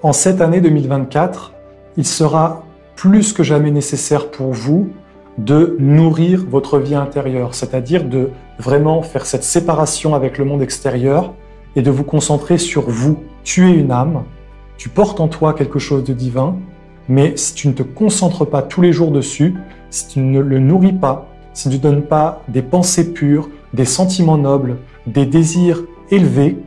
En cette année 2024, il sera plus que jamais nécessaire pour vous de nourrir votre vie intérieure, c'est-à-dire de vraiment faire cette séparation avec le monde extérieur et de vous concentrer sur vous. Tu es une âme, tu portes en toi quelque chose de divin, mais si tu ne te concentres pas tous les jours dessus, si tu ne le nourris pas, si tu ne donnes pas des pensées pures, des sentiments nobles, des désirs élevés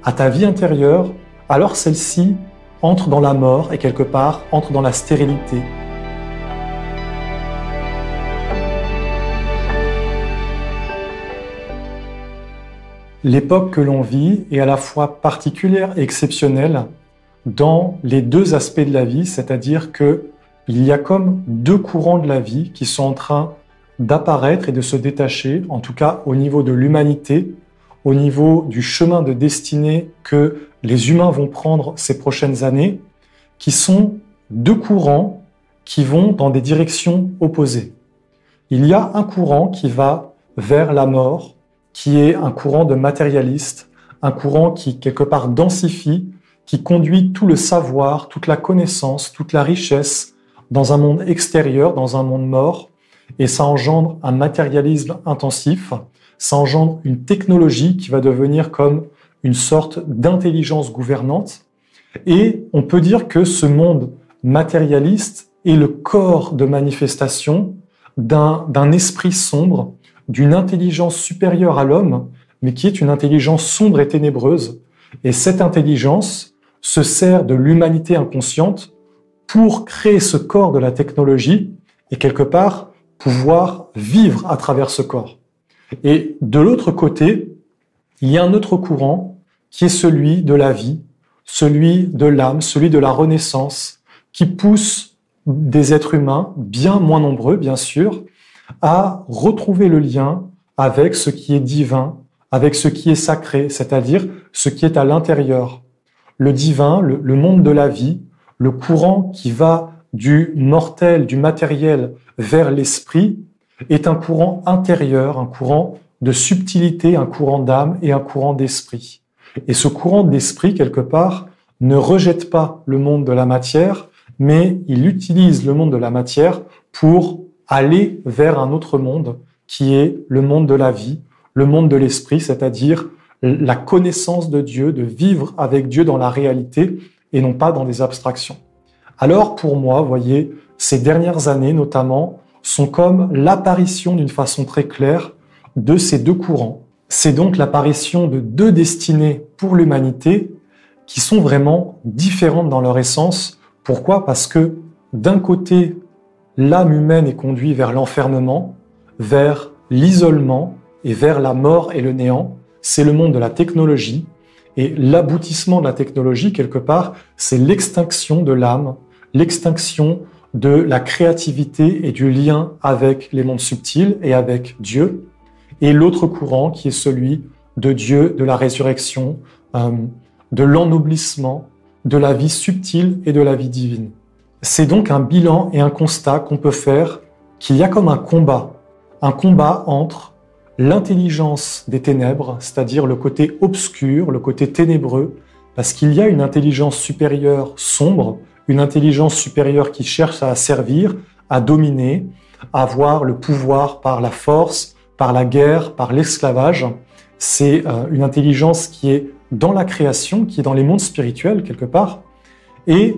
à ta vie intérieure, alors celle-ci entre dans la mort et quelque part entre dans la stérilité. L'époque que l'on vit est à la fois particulière et exceptionnelle dans les deux aspects de la vie, c'est-à-dire que il y a comme deux courants de la vie qui sont en train d'apparaître et de se détacher, en tout cas au niveau de l'humanité, au niveau du chemin de destinée que les humains vont prendre ces prochaines années, qui sont deux courants qui vont dans des directions opposées. Il y a un courant qui va vers la mort, qui est un courant de matérialiste, un courant qui quelque part densifie, qui conduit tout le savoir, toute la connaissance, toute la richesse dans un monde extérieur, dans un monde mort, et ça engendre un matérialisme intensif, ça engendre une technologie qui va devenir comme une sorte d'intelligence gouvernante, et on peut dire que ce monde matérialiste est le corps de manifestation d'un esprit sombre, d'une intelligence supérieure à l'homme, mais qui est une intelligence sombre et ténébreuse. Et cette intelligence se sert de l'humanité inconsciente pour créer ce corps de la technologie et quelque part pouvoir vivre à travers ce corps. Et de l'autre côté, il y a un autre courant qui est celui de la vie, celui de l'âme, celui de la renaissance, qui pousse des êtres humains, bien moins nombreux bien sûr, à retrouver le lien avec ce qui est divin, avec ce qui est sacré, c'est-à-dire ce qui est à l'intérieur. Le divin, le monde de la vie, le courant qui va du mortel, du matériel vers l'esprit, est un courant intérieur, un courant de subtilité, un courant d'âme et un courant d'esprit. Et ce courant d'esprit, quelque part, ne rejette pas le monde de la matière, mais il utilise le monde de la matière pour aller vers un autre monde qui est le monde de la vie, le monde de l'esprit, c'est-à-dire la connaissance de Dieu, de vivre avec Dieu dans la réalité et non pas dans des abstractions. Alors pour moi, vous voyez, ces dernières années notamment sont comme l'apparition d'une façon très claire de ces deux courants. C'est donc l'apparition de deux destinées pour l'humanité qui sont vraiment différentes dans leur essence. Pourquoi ? Parce que d'un côté, l'âme humaine est conduite vers l'enfermement, vers l'isolement et vers la mort et le néant. C'est le monde de la technologie. Et l'aboutissement de la technologie, quelque part, c'est l'extinction de l'âme, l'extinction de la créativité et du lien avec les mondes subtils et avec Dieu. Et l'autre courant qui est celui de Dieu, de la résurrection, de l'ennoblissement, de la vie subtile et de la vie divine. C'est donc un bilan et un constat qu'on peut faire qu'il y a comme un combat entre l'intelligence des ténèbres, c'est-à-dire le côté obscur, le côté ténébreux, parce qu'il y a une intelligence supérieure sombre, une intelligence supérieure qui cherche à servir, à dominer, à avoir le pouvoir par la force, par la guerre, par l'esclavage. C'est une intelligence qui est dans la création, qui est dans les mondes spirituels quelque part, et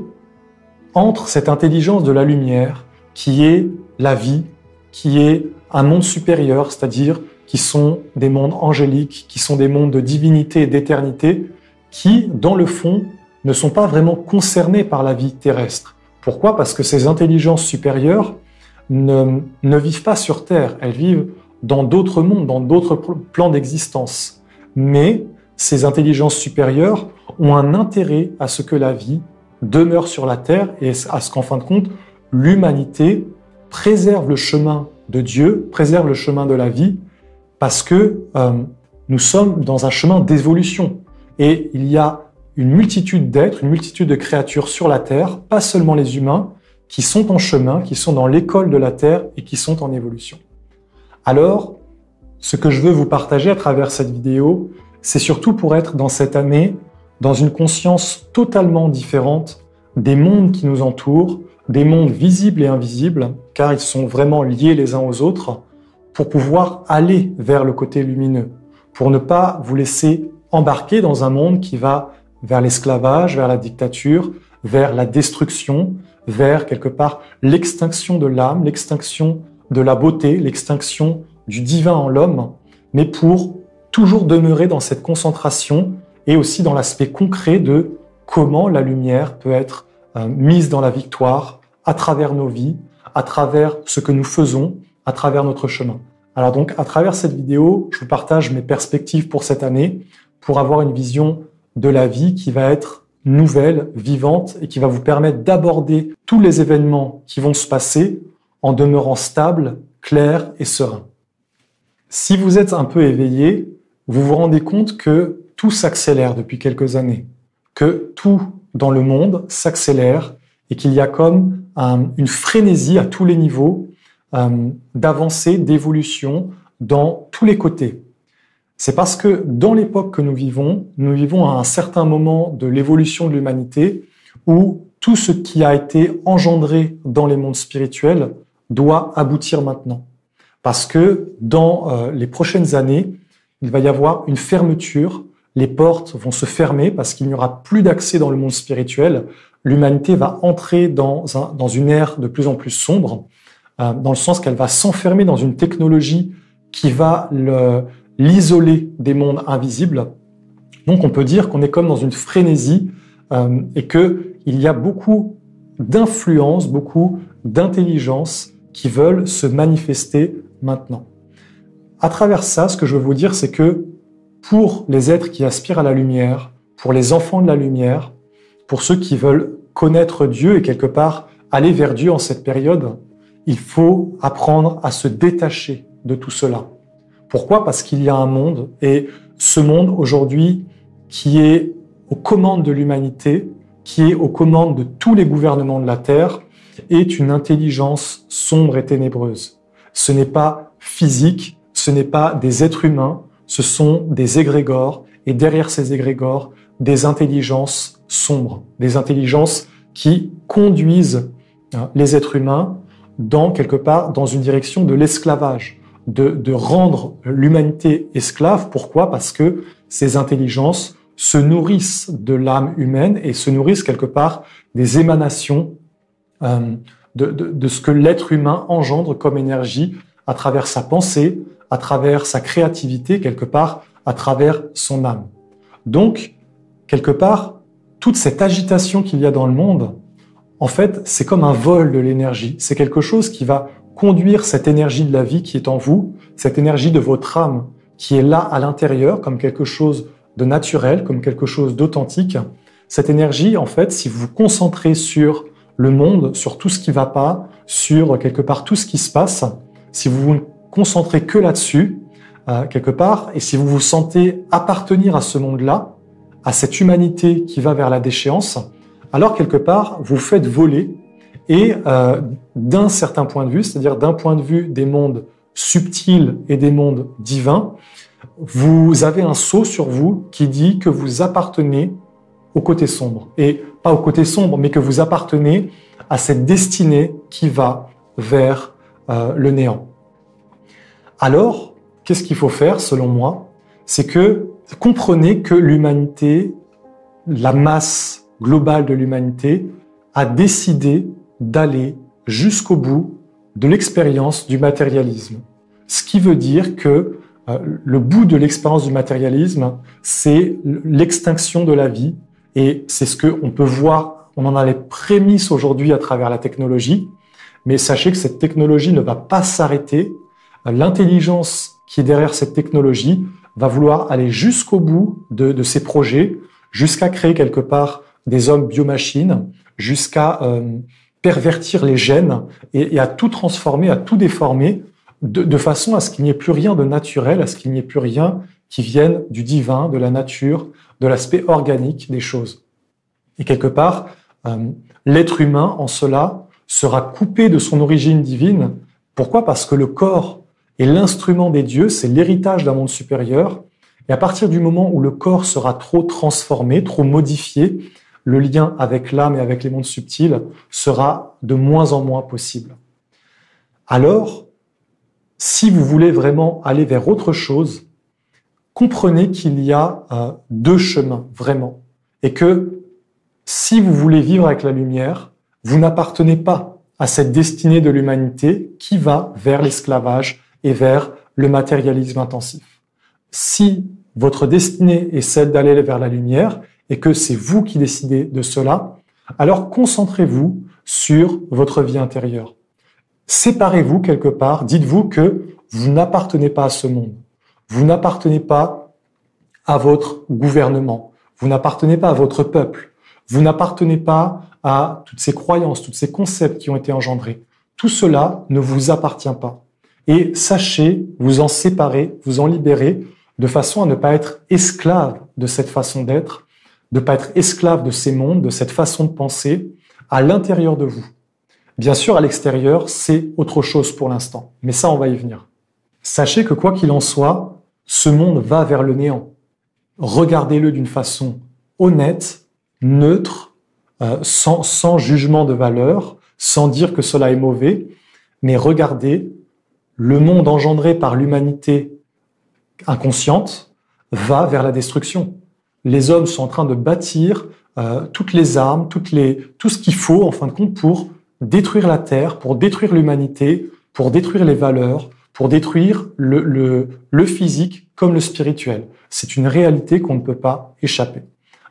entre cette intelligence de la lumière, qui est la vie, qui est un monde supérieur, c'est-à-dire qui sont des mondes angéliques, qui sont des mondes de divinité et d'éternité, qui, dans le fond, ne sont pas vraiment concernés par la vie terrestre. Pourquoi ? Parce que ces intelligences supérieures ne vivent pas sur Terre, elles vivent dans d'autres mondes, dans d'autres plans d'existence. Mais ces intelligences supérieures ont un intérêt à ce que la vie demeure sur la Terre et à ce qu'en fin de compte, l'humanité préserve le chemin de Dieu, préserve le chemin de la vie, parce que nous sommes dans un chemin d'évolution. Et il y a une multitude d'êtres, une multitude de créatures sur la Terre, pas seulement les humains, qui sont en chemin, qui sont dans l'école de la Terre et qui sont en évolution. Alors, ce que je veux vous partager à travers cette vidéo, c'est surtout pour être dans cette année dans une conscience totalement différente des mondes qui nous entourent, des mondes visibles et invisibles, car ils sont vraiment liés les uns aux autres, pour pouvoir aller vers le côté lumineux, pour ne pas vous laisser embarquer dans un monde qui va vers l'esclavage, vers la dictature, vers la destruction, vers quelque part l'extinction de l'âme, l'extinction de la beauté, l'extinction du divin en l'homme, mais pour toujours demeurer dans cette concentration et aussi dans l'aspect concret de comment la lumière peut être mise dans la victoire à travers nos vies, à travers ce que nous faisons, à travers notre chemin. Alors donc, à travers cette vidéo, je vous partage mes perspectives pour cette année, pour avoir une vision de la vie qui va être nouvelle, vivante, et qui va vous permettre d'aborder tous les événements qui vont se passer en demeurant stable, clair et serein. Si vous êtes un peu éveillé, vous vous rendez compte que tout s'accélère depuis quelques années, que tout dans le monde s'accélère et qu'il y a comme une frénésie à tous les niveaux d'avancée, d'évolution dans tous les côtés. C'est parce que dans l'époque que nous vivons à un certain moment de l'évolution de l'humanité où tout ce qui a été engendré dans les mondes spirituels doit aboutir maintenant. Parce que dans les prochaines années, il va y avoir une fermeture, les portes vont se fermer parce qu'il n'y aura plus d'accès dans le monde spirituel. L'humanité va entrer dans une ère de plus en plus sombre, dans le sens qu'elle va s'enfermer dans une technologie qui va l'isoler des mondes invisibles. Donc on peut dire qu'on est comme dans une frénésie et qu'il y a beaucoup d'influences, beaucoup d'intelligences qui veulent se manifester maintenant. À travers ça, ce que je veux vous dire, c'est que pour les êtres qui aspirent à la lumière, pour les enfants de la lumière, pour ceux qui veulent connaître Dieu et quelque part aller vers Dieu en cette période, il faut apprendre à se détacher de tout cela. Pourquoi? Parce qu'il y a un monde, et ce monde aujourd'hui qui est aux commandes de l'humanité, qui est aux commandes de tous les gouvernements de la Terre, est une intelligence sombre et ténébreuse. Ce n'est pas physique, ce n'est pas des êtres humains, ce sont des égrégores, et derrière ces égrégores, des intelligences sombres, des intelligences qui conduisent les êtres humains quelque part dans une direction de l'esclavage, de rendre l'humanité esclave. Pourquoi? Parce que ces intelligences se nourrissent de l'âme humaine et se nourrissent quelque part des émanations de ce que l'être humain engendre comme énergie à travers sa pensée, à travers sa créativité, quelque part à travers son âme. Donc, quelque part, toute cette agitation qu'il y a dans le monde, en fait, c'est comme un vol de l'énergie. C'est quelque chose qui va conduire cette énergie de la vie qui est en vous, cette énergie de votre âme qui est là à l'intérieur comme quelque chose de naturel, comme quelque chose d'authentique. Cette énergie, en fait, si vous vous concentrez sur le monde, sur tout ce qui va pas, sur quelque part tout ce qui se passe, si vous vous concentrez que là-dessus, quelque part, et si vous vous sentez appartenir à ce monde-là, à cette humanité qui va vers la déchéance, alors quelque part, vous faites voler et d'un certain point de vue, c'est-à-dire d'un point de vue des mondes subtils et des mondes divins, vous avez un sceau sur vous qui dit que vous appartenez au côté sombre. Et pas au côté sombre, mais que vous appartenez à cette destinée qui va vers le néant. Alors, qu'est-ce qu'il faut faire, selon moi? C'est que comprenez que l'humanité, la masse globale de l'humanité, a décidé d'aller jusqu'au bout de l'expérience du matérialisme. Ce qui veut dire que le bout de l'expérience du matérialisme, c'est l'extinction de la vie. Et c'est ce qu'on peut voir, on en a les prémices aujourd'hui à travers la technologie. Mais sachez que cette technologie ne va pas s'arrêter. L'intelligence qui est derrière cette technologie va vouloir aller jusqu'au bout de ses projets, jusqu'à créer quelque part des hommes biomachines, jusqu'à pervertir les gènes et à tout transformer, à tout déformer, de façon à ce qu'il n'y ait plus rien de naturel, à ce qu'il n'y ait plus rien qui vienne du divin, de la nature, de l'aspect organique des choses. Et quelque part, l'être humain, en cela, sera coupé de son origine divine. Pourquoi? Parce que le corps est l'instrument des dieux, c'est l'héritage d'un monde supérieur. Et à partir du moment où le corps sera trop transformé, trop modifié, le lien avec l'âme et avec les mondes subtils sera de moins en moins possible. Alors, si vous voulez vraiment aller vers autre chose, comprenez qu'il y a deux chemins, vraiment. Et que si vous voulez vivre avec la lumière, vous n'appartenez pas à cette destinée de l'humanité qui va vers l'esclavage et vers le matérialisme intensif. Si votre destinée est celle d'aller vers la lumière et que c'est vous qui décidez de cela, alors concentrez-vous sur votre vie intérieure. Séparez-vous quelque part, dites-vous que vous n'appartenez pas à ce monde. Vous n'appartenez pas à votre gouvernement. Vous n'appartenez pas à votre peuple. Vous n'appartenez pas à toutes ces croyances, tous ces concepts qui ont été engendrés. Tout cela ne vous appartient pas. Et sachez vous en séparer, vous en libérer, de façon à ne pas être esclave de cette façon d'être, de ne pas être esclave de ces mondes, de cette façon de penser à l'intérieur de vous. Bien sûr, à l'extérieur, c'est autre chose pour l'instant, mais ça, on va y venir. Sachez que quoi qu'il en soit, ce monde va vers le néant. Regardez-le d'une façon honnête, neutre, sans jugement de valeur, sans dire que cela est mauvais, mais regardez, le monde engendré par l'humanité inconsciente va vers la destruction. Les hommes sont en train de bâtir toutes les armes, tout ce qu'il faut, en fin de compte, pour détruire la Terre, pour détruire l'humanité, pour détruire les valeurs, pour détruire le physique comme le spirituel. C'est une réalité qu'on ne peut pas échapper.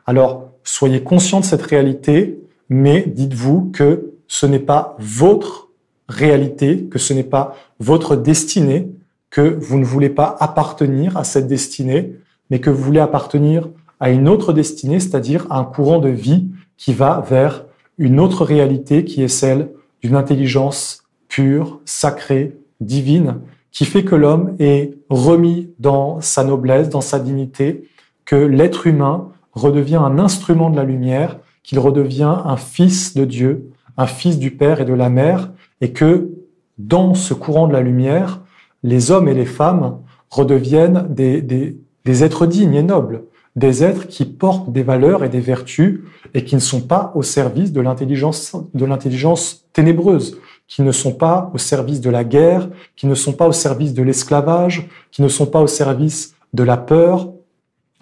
Alors, soyez conscients de cette réalité, mais dites-vous que ce n'est pas votre réalité, que ce n'est pas votre destinée, que vous ne voulez pas appartenir à cette destinée, mais que vous voulez appartenir à une autre destinée, c'est-à-dire à un courant de vie qui va vers une autre réalité qui est celle d'une intelligence pure, sacrée, divine, qui fait que l'homme est remis dans sa noblesse, dans sa dignité, que l'être humain redevient un instrument de la lumière, qu'il redevient un fils de Dieu, un fils du Père et de la Mère, et que dans ce courant de la lumière, les hommes et les femmes redeviennent des êtres dignes et nobles, des êtres qui portent des valeurs et des vertus et qui ne sont pas au service de l'intelligence ténébreuse, qui ne sont pas au service de la guerre, qui ne sont pas au service de l'esclavage, qui ne sont pas au service de la peur,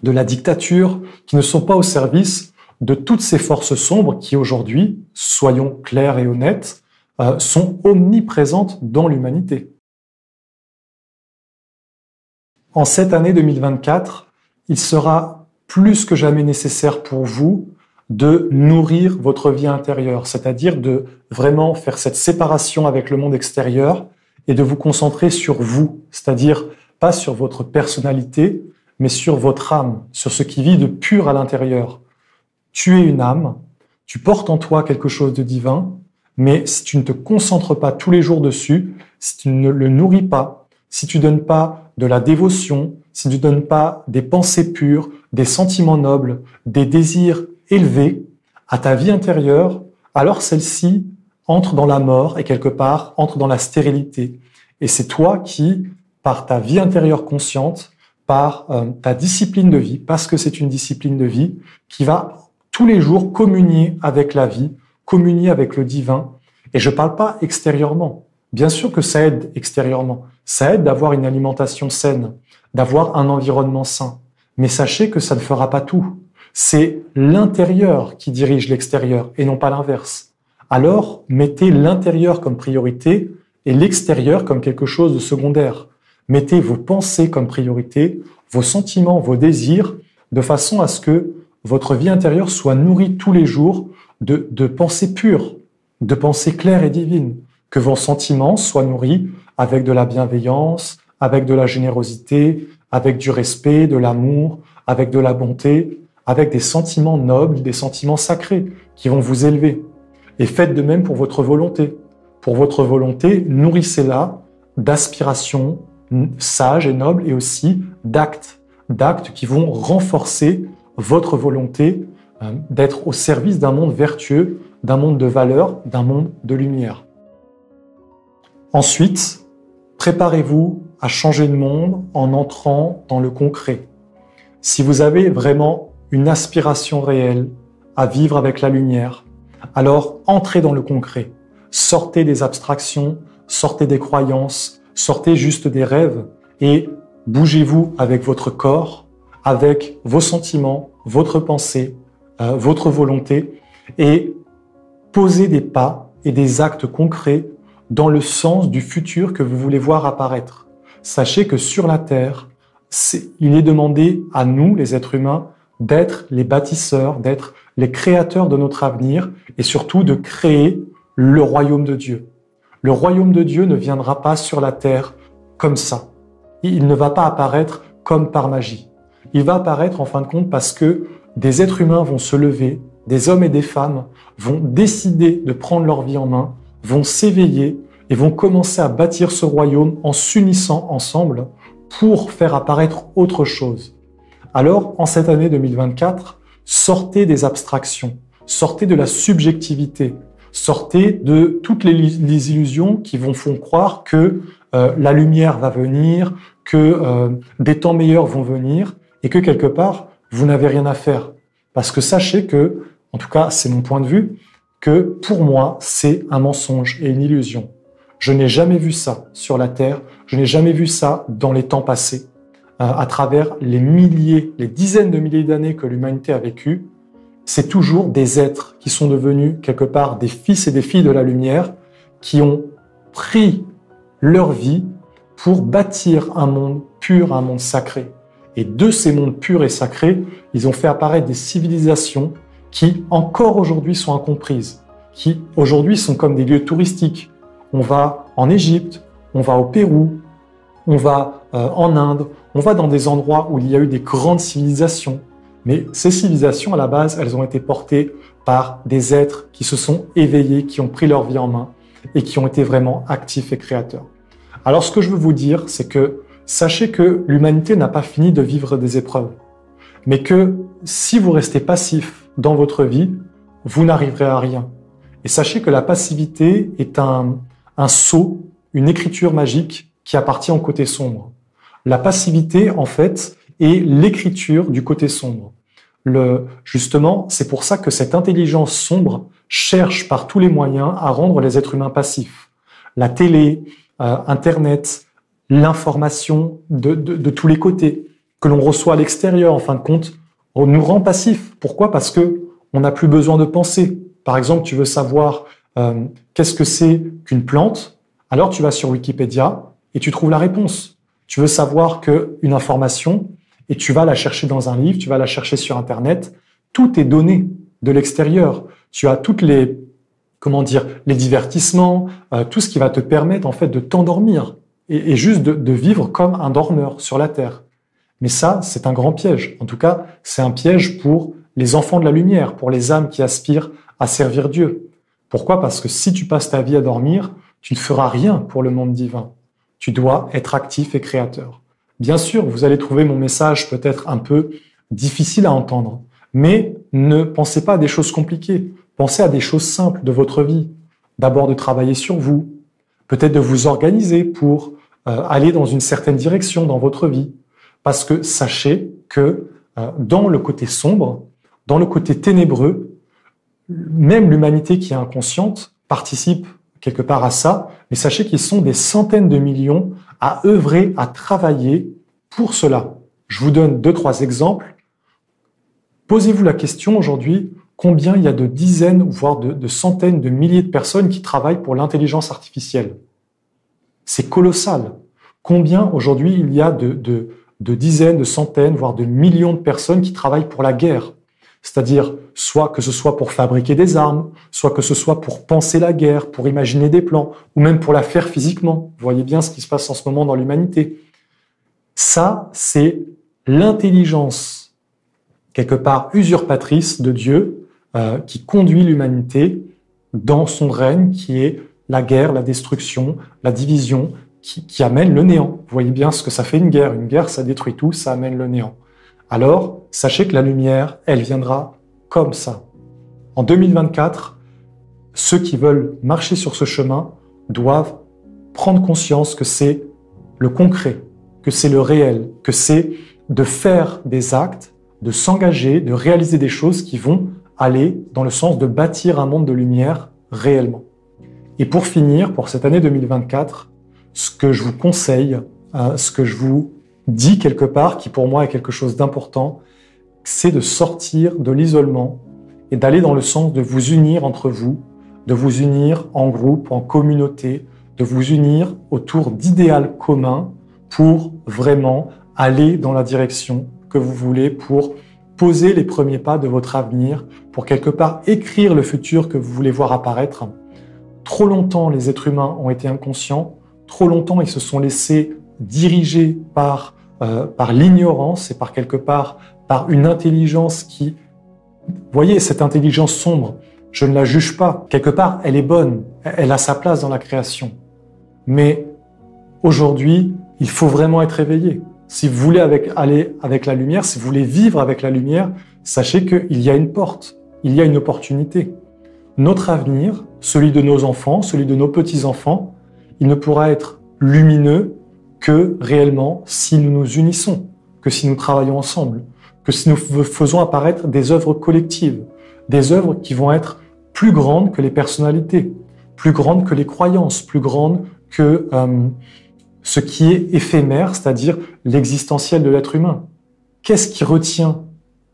de la dictature, qui ne sont pas au service de toutes ces forces sombres qui aujourd'hui, soyons clairs et honnêtes, sont omniprésentes dans l'humanité. En cette année 2024, il sera plus que jamais nécessaire pour vous de nourrir votre vie intérieure, c'est-à-dire de vraiment faire cette séparation avec le monde extérieur et de vous concentrer sur vous, c'est-à-dire pas sur votre personnalité, mais sur votre âme, sur ce qui vit de pur à l'intérieur. Tu es une âme, tu portes en toi quelque chose de divin, mais si tu ne te concentres pas tous les jours dessus, si tu ne le nourris pas, si tu donnes pas de la dévotion, si tu donnes pas des pensées pures, des sentiments nobles, des désirs élevés à ta vie intérieure, alors celle-ci entre dans la mort et quelque part entre dans la stérilité. Et c'est toi qui, par ta vie intérieure consciente, par ta discipline de vie, parce que c'est une discipline de vie, qui va tous les jours communier avec la vie, communier avec le divin. Et je parle pas extérieurement. Bien sûr que ça aide extérieurement. Ça aide d'avoir une alimentation saine, d'avoir un environnement sain. Mais sachez que ça ne fera pas tout. C'est l'intérieur qui dirige l'extérieur et non pas l'inverse. Alors, mettez l'intérieur comme priorité et l'extérieur comme quelque chose de secondaire. Mettez vos pensées comme priorité, vos sentiments, vos désirs, de façon à ce que votre vie intérieure soit nourrie tous les jours de pensées pures, de pensées claires et divines, que vos sentiments soient nourris avec de la bienveillance, avec de la générosité, avec du respect, de l'amour, avec de la bonté, avec des sentiments nobles, des sentiments sacrés qui vont vous élever. Et faites de même pour votre volonté. Pour votre volonté, nourrissez-la d'aspirations sages et nobles et aussi d'actes qui vont renforcer votre volonté d'être au service d'un monde vertueux, d'un monde de valeurs, d'un monde de lumière. Ensuite, préparez-vous à changer le monde en entrant dans le concret. Si vous avez vraiment une aspiration réelle à vivre avec la lumière. Alors, entrez dans le concret. Sortez des abstractions, sortez des croyances, sortez juste des rêves et bougez-vous avec votre corps, avec vos sentiments, votre pensée, votre volonté et posez des pas et des actes concrets dans le sens du futur que vous voulez voir apparaître. Sachez que sur la Terre, il est demandé à nous, les êtres humains, d'être les bâtisseurs, d'être les créateurs de notre avenir et surtout de créer le royaume de Dieu. Le royaume de Dieu ne viendra pas sur la terre comme ça. Il ne va pas apparaître comme par magie. Il va apparaître en fin de compte parce que des êtres humains vont se lever, des hommes et des femmes vont décider de prendre leur vie en main, vont s'éveiller et vont commencer à bâtir ce royaume en s'unissant ensemble pour faire apparaître autre chose. Alors, en cette année 2024, sortez des abstractions, sortez de la subjectivité, sortez de toutes les illusions qui vous font croire que la lumière va venir, que des temps meilleurs vont venir et que quelque part, vous n'avez rien à faire. Parce que sachez que, en tout cas, c'est mon point de vue, que pour moi, c'est un mensonge et une illusion. Je n'ai jamais vu ça sur la Terre, je n'ai jamais vu ça dans les temps passés. À travers les milliers, les dizaines de milliers d'années que l'humanité a vécues, c'est toujours des êtres qui sont devenus quelque part des fils et des filles de la lumière, qui ont pris leur vie pour bâtir un monde pur, un monde sacré. Et de ces mondes purs et sacrés, ils ont fait apparaître des civilisations qui, encore aujourd'hui, sont incomprises, qui, aujourd'hui, sont comme des lieux touristiques. On va en Égypte, on va au Pérou, on va en Inde, on va dans des endroits où il y a eu des grandes civilisations. Mais ces civilisations, à la base, elles ont été portées par des êtres qui se sont éveillés, qui ont pris leur vie en main et qui ont été vraiment actifs et créateurs. Alors, ce que je veux vous dire, c'est que sachez que l'humanité n'a pas fini de vivre des épreuves, mais que si vous restez passif dans votre vie, vous n'arriverez à rien. Et sachez que la passivité est un sceau, une écriture magique qui appartient au côté sombre. La passivité, en fait, est l'écriture du côté sombre. Justement, c'est pour ça que cette intelligence sombre cherche par tous les moyens à rendre les êtres humains passifs. La télé, Internet, l'information de tous les côtés que l'on reçoit à l'extérieur, en fin de compte, on nous rend passifs. Pourquoi? Parce que on n'a plus besoin de penser. Par exemple, tu veux savoir qu'est-ce que c'est qu'une plante, alors tu vas sur Wikipédia et tu trouves la réponse. Tu veux savoir une information et tu vas la chercher dans un livre, tu vas la chercher sur Internet. Tout est donné de l'extérieur. Tu as toutes les divertissements, tout ce qui va te permettre en fait de t'endormir et juste de vivre comme un dormeur sur la terre. Mais ça, c'est un grand piège. En tout cas, c'est un piège pour les enfants de la lumière, pour les âmes qui aspirent à servir Dieu. Pourquoi? Parce que si tu passes ta vie à dormir, tu ne feras rien pour le monde divin. Tu dois être actif et créateur. Bien sûr, vous allez trouver mon message peut-être un peu difficile à entendre, mais ne pensez pas à des choses compliquées. Pensez à des choses simples de votre vie. D'abord de travailler sur vous, peut-être de vous organiser pour aller dans une certaine direction dans votre vie. Parce que sachez que dans le côté sombre, dans le côté ténébreux, même l'humanité qui est inconsciente participe quelque part à ça, mais sachez qu'ils sont des centaines de millions à œuvrer, à travailler pour cela. Je vous donne 2-3 exemples. Posez-vous la question aujourd'hui, combien il y a de dizaines, voire de centaines de milliers de personnes qui travaillent pour l'intelligence artificielle? C'est colossal. Combien aujourd'hui il y a de dizaines, de centaines, voire de millions de personnes qui travaillent pour la guerre? C'est-à-dire, soit que ce soit pour fabriquer des armes, soit que ce soit pour penser la guerre, pour imaginer des plans, ou même pour la faire physiquement. Vous voyez bien ce qui se passe en ce moment dans l'humanité. Ça, c'est l'intelligence, quelque part usurpatrice de Dieu, qui conduit l'humanité dans son règne, qui est la guerre, la destruction, la division, qui amène le néant. Vous voyez bien ce que ça fait une guerre. Une guerre, ça détruit tout, ça amène le néant. Alors, sachez que la lumière, elle viendra comme ça. En 2024, ceux qui veulent marcher sur ce chemin doivent prendre conscience que c'est le concret, que c'est le réel, que c'est de faire des actes, de s'engager, de réaliser des choses qui vont aller dans le sens de bâtir un monde de lumière réellement. Et pour finir, pour cette année 2024, ce que je vous conseille, ce que je vous dis quelque part, qui pour moi est quelque chose d'important, c'est de sortir de l'isolement et d'aller dans le sens de vous unir entre vous, de vous unir en groupe, en communauté, de vous unir autour d'idéals communs pour vraiment aller dans la direction que vous voulez, pour poser les premiers pas de votre avenir, pour quelque part écrire le futur que vous voulez voir apparaître. Trop longtemps, les êtres humains ont été inconscients, trop longtemps, ils se sont laissés diriger par l'ignorance et par une intelligence qui, vous voyez, cette intelligence sombre, je ne la juge pas. Quelque part, elle est bonne, elle a sa place dans la création. Mais aujourd'hui, il faut vraiment être éveillé. Si vous voulez aller avec la lumière, si vous voulez vivre avec la lumière, sachez qu'il y a une porte, il y a une opportunité. Notre avenir, celui de nos enfants, celui de nos petits-enfants, il ne pourra être lumineux que réellement si nous nous unissons, que si nous travaillons ensemble, que si nous faisons apparaître des œuvres collectives, des œuvres qui vont être plus grandes que les personnalités, plus grandes que les croyances, plus grandes que ce qui est éphémère, c'est-à-dire l'existentiel de l'être humain. Qu'est-ce qui retient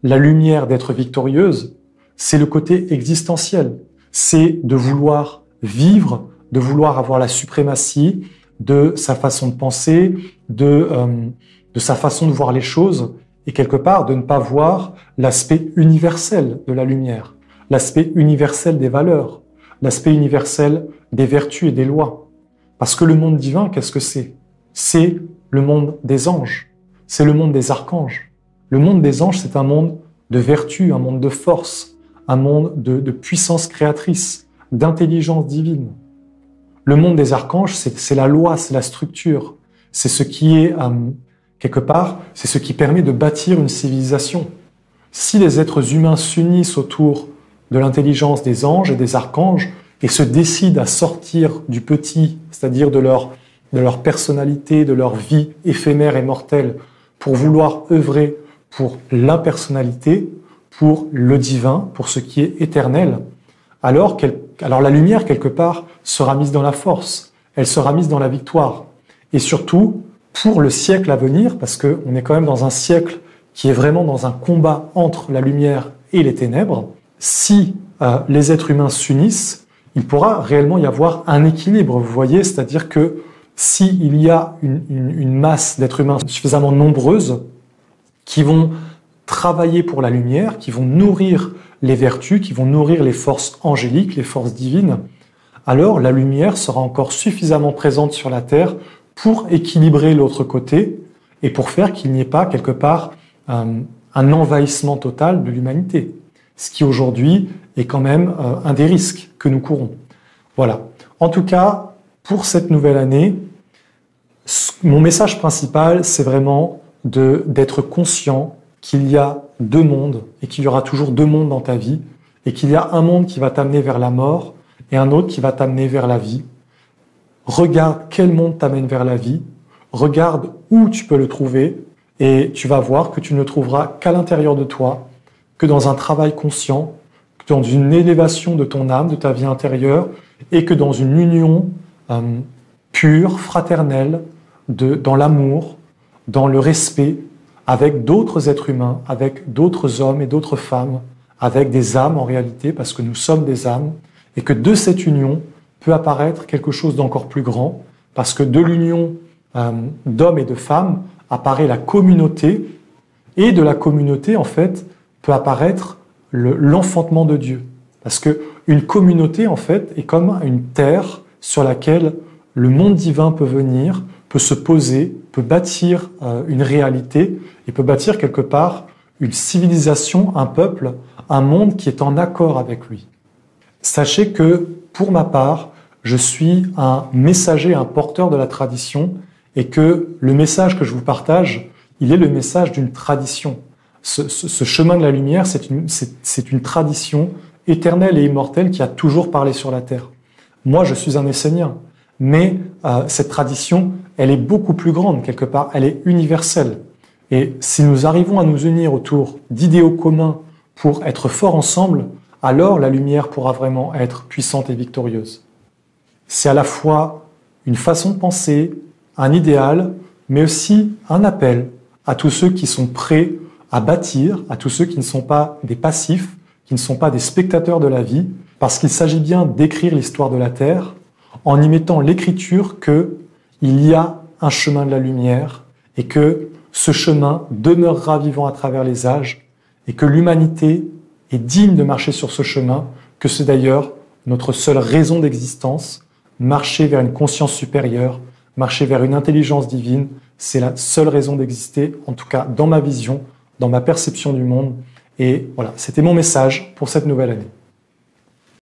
la lumière d'être victorieuse? C'est le côté existentiel. C'est de vouloir vivre, de vouloir avoir la suprématie de sa façon de penser, de sa façon de voir les choses, et quelque part de ne pas voir l'aspect universel de la lumière, l'aspect universel des valeurs, l'aspect universel des vertus et des lois. Parce que le monde divin, qu'est-ce que c'est? C'est le monde des anges, c'est le monde des archanges. Le monde des anges, c'est un monde de vertu, un monde de force, un monde de puissance créatrice, d'intelligence divine. Le monde des archanges, c'est la loi, c'est la structure, c'est ce qui est, quelque part, c'est ce qui permet de bâtir une civilisation. Si les êtres humains s'unissent autour de l'intelligence des anges et des archanges et se décident à sortir du petit, c'est-à-dire de leur personnalité, de leur vie éphémère et mortelle, pour vouloir œuvrer pour l'impersonnalité, pour le divin, pour ce qui est éternel, alors la lumière, quelque part, sera mise dans la force, elle sera mise dans la victoire. Et surtout, pour le siècle à venir, parce qu'on est quand même dans un siècle qui est vraiment dans un combat entre la lumière et les ténèbres, si les êtres humains s'unissent, il pourra réellement y avoir un équilibre, vous voyez, c'est-à-dire que s'il y a une masse d'êtres humains suffisamment nombreuse qui vont travailler pour la lumière, qui vont nourrir les vertus, qui vont nourrir les forces angéliques, les forces divines, alors la lumière sera encore suffisamment présente sur la Terre pour équilibrer l'autre côté et pour faire qu'il n'y ait pas quelque part un envahissement total de l'humanité, ce qui aujourd'hui est quand même un des risques que nous courons. Voilà. En tout cas, pour cette nouvelle année, mon message principal, c'est vraiment d'être conscient qu'il y a deux mondes et qu'il y aura toujours deux mondes dans ta vie et qu'il y a un monde qui va t'amener vers la mort et un autre qui va t'amener vers la vie. Regarde quel monde t'amène vers la vie, regarde où tu peux le trouver et tu vas voir que tu ne le trouveras qu'à l'intérieur de toi, que dans un travail conscient, que dans une élévation de ton âme, de ta vie intérieure et que dans une union pure, fraternelle, dans l'amour, dans le respect, avec d'autres êtres humains, avec d'autres hommes et d'autres femmes, avec des âmes en réalité, parce que nous sommes des âmes, et que de cette union peut apparaître quelque chose d'encore plus grand, parce que de l'union d'hommes et de femmes apparaît la communauté, et de la communauté, en fait, peut apparaître l'enfantement de Dieu. Parce que une communauté, en fait, est comme une terre sur laquelle le monde divin peut venir, peut se poser, peut bâtir une réalité et peut bâtir quelque part une civilisation, un peuple, un monde qui est en accord avec lui. Sachez que, pour ma part, je suis un messager, un porteur de la tradition et que le message que je vous partage, il est le message d'une tradition. Ce chemin de la lumière, c'est une tradition éternelle et immortelle qui a toujours parlé sur la terre. Moi, je suis un Essénien, mais cette tradition, elle est beaucoup plus grande quelque part, elle est universelle. Et si nous arrivons à nous unir autour d'idéaux communs pour être forts ensemble, alors la lumière pourra vraiment être puissante et victorieuse. C'est à la fois une façon de penser, un idéal, mais aussi un appel à tous ceux qui sont prêts à bâtir, à tous ceux qui ne sont pas des passifs, qui ne sont pas des spectateurs de la vie, parce qu'il s'agit bien d'écrire l'histoire de la Terre en y mettant l'écriture qu'il y a un chemin de la lumière et que ce chemin demeurera vivant à travers les âges et que l'humanité est digne de marcher sur ce chemin, que c'est d'ailleurs notre seule raison d'existence, marcher vers une conscience supérieure, marcher vers une intelligence divine, c'est la seule raison d'exister, en tout cas dans ma vision, dans ma perception du monde. Et voilà, c'était mon message pour cette nouvelle année.